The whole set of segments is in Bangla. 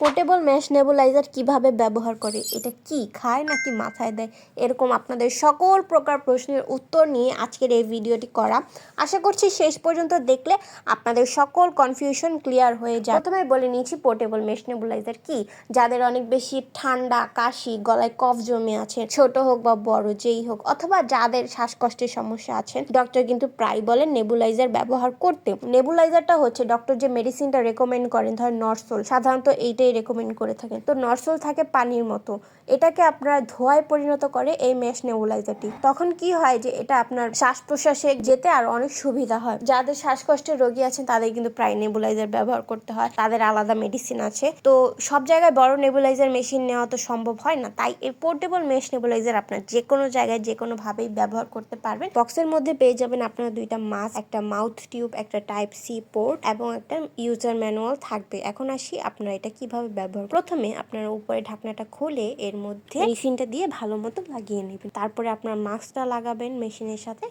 পোর্টেবল মেশ নেবুলাইজার কিভাবে ব্যবহার করে, এটা কি খায় নাকি মাথায় দেয়, এরকম আপনাদের সকল প্রকার প্রশ্নের উত্তর নিয়ে আজকের এই ভিডিওটি করা। আশা করছি শেষ পর্যন্ত দেখলে আপনাদের সকল কনফিউশন ক্লিয়ার হয়ে যায়। প্রথমে বলে নিয়েছি পোর্টেবল মেশ নেবুলাইজার কি। যাদের অনেক বেশি ঠান্ডা, কাশি, গলায় কফ জমে আছে, ছোট হোক বা বড় যেই হোক, অথবা যাদের শ্বাসকষ্টের সমস্যা আছে, ডক্টর কিন্তু প্রায় বলেন নেবুলাইজার ব্যবহার করতে। নেবুলাইজারটা হচ্ছে ডক্টর যে মেডিসিনটা রেকমেন্ড করেন, ধর নরসোল, সাধারণত এইটাই রেকমেন্ড করে থাকেন। তো নরসোল থাকে পানির মতো, এটাকে আপনার ধোঁয়ায় পরিণত করে এই মেশ নেবুলাইজারটি। তখন কি হয় যে এটা আপনার শ্বাস প্রশ্বাসে যেতে আর অনেক সুবিধা হয়। যাদের শ্বাসকষ্টের রোগী আছেন তাদের কিন্তু প্রায় নেবুলাইজার ব্যবহার করতে হয়, তাদের আলাদা মেডিসিন আছে। তো সব জায়গায় বড় নেবুলাইজার মেশিন নেওয়া তো সম্ভব হয় না, তাই এই পোর্টেবল মেশ নেবুলাইজার আপনার যে কোনো জায়গায় যে কোনো ভাবেই ব্যবহার করতে পারবেন। বক্সের মধ্যে পেয়ে যাবেন আপনারা দুইটা মাস্ক, একটা মাউথ টিউব, একটা টাইপ সি পোর্ট এবং একটা ইউজার ম্যানুয়াল থাকবে। এখন আসি আপনারা এটা কিভাবে ব্যবহার। প্রথমে আপনারা উপরে ঢাকনাটা খুলে এর মধ্যে মেশিনটা দিয়ে ভালো মতো লাগিয়ে নেবেন। তারপরে আপনার মাস্কটা লাগাবেন মেশিনের সাথে।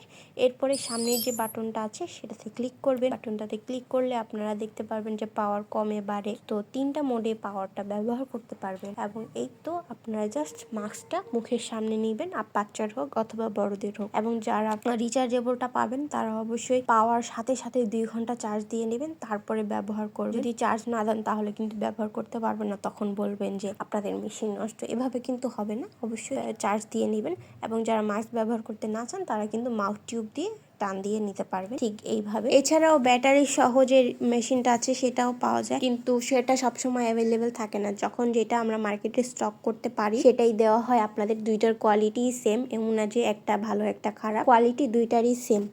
এরপরে সামনের যে বাটনটা আছে সেটাতে ক্লিক করবেন। বাটনটাতে ক্লিক করলে আপনারা দেখতে পারবেন যে পাওয়ার কমে বাড়ে। তো 3টা মোডে পাওয়ারটা ব্যবহার করতে পারবেন। এবং এই তো আপনারা জাস্ট মাস্কটা মুখের সামনে নেবেন, বাচ্চার হোক অথবা বড়দের হোক। এবং যারা রিচার্জেবলটা পাবেন তারা অবশ্যই পাওয়ার সাথে সাথে 2 ঘন্টা চার্জ দিয়ে নেবেন, তারপরে ব্যবহার করবেন। যদি চার্জ না দেন তাহলে কিন্তু ব্যবহার করতে পারবেন না, তখন বলবেন যে আপনাদের মেশিন নষ্ট। এভাবে কিন্তু হবে না, অবশ্যই চার্জ দিয়ে নেবেন। এবং যারা মাস্ক ব্যবহার করতে না চান তারা কিন্তু মাউথ টিউব দিয়ে টান দিয়ে নিতে পারবে ঠিক এইভাবে। এছাড়াও ব্যাটারি সহ যে মেশিনটা আছে সেটাও পাওয়া যায়, কিন্তু সেটা সবসময় অ্যাভেলেবেল থাকে না। যখন যেটা আমরা মার্কেটে স্টক করতে পারি সেটাই দেওয়া হয় আপনাদের। দুইটার কোয়ালিটি সেম, এমন না যে একটা ভালো একটা খারাপ, কোয়ালিটি দুইটারই সেম।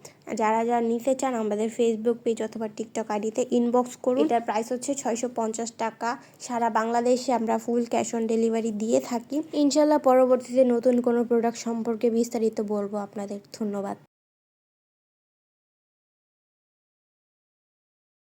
যারা যারা নিতে চান আমাদের ফেসবুক পেজ অথবা টিকটক আইডিতে ইনবক্স করুন। এটার প্রাইস হচ্ছে 650 টাকা। সারা বাংলাদেশে আমরা ফুল ক্যাশ অন ডেলিভারি দিয়ে থাকি। ইনশাল্লাহ পরবর্তীতে নতুন কোনো প্রোডাক্ট সম্পর্কে বিস্তারিত বলবো আপনাদের। ধন্যবাদ।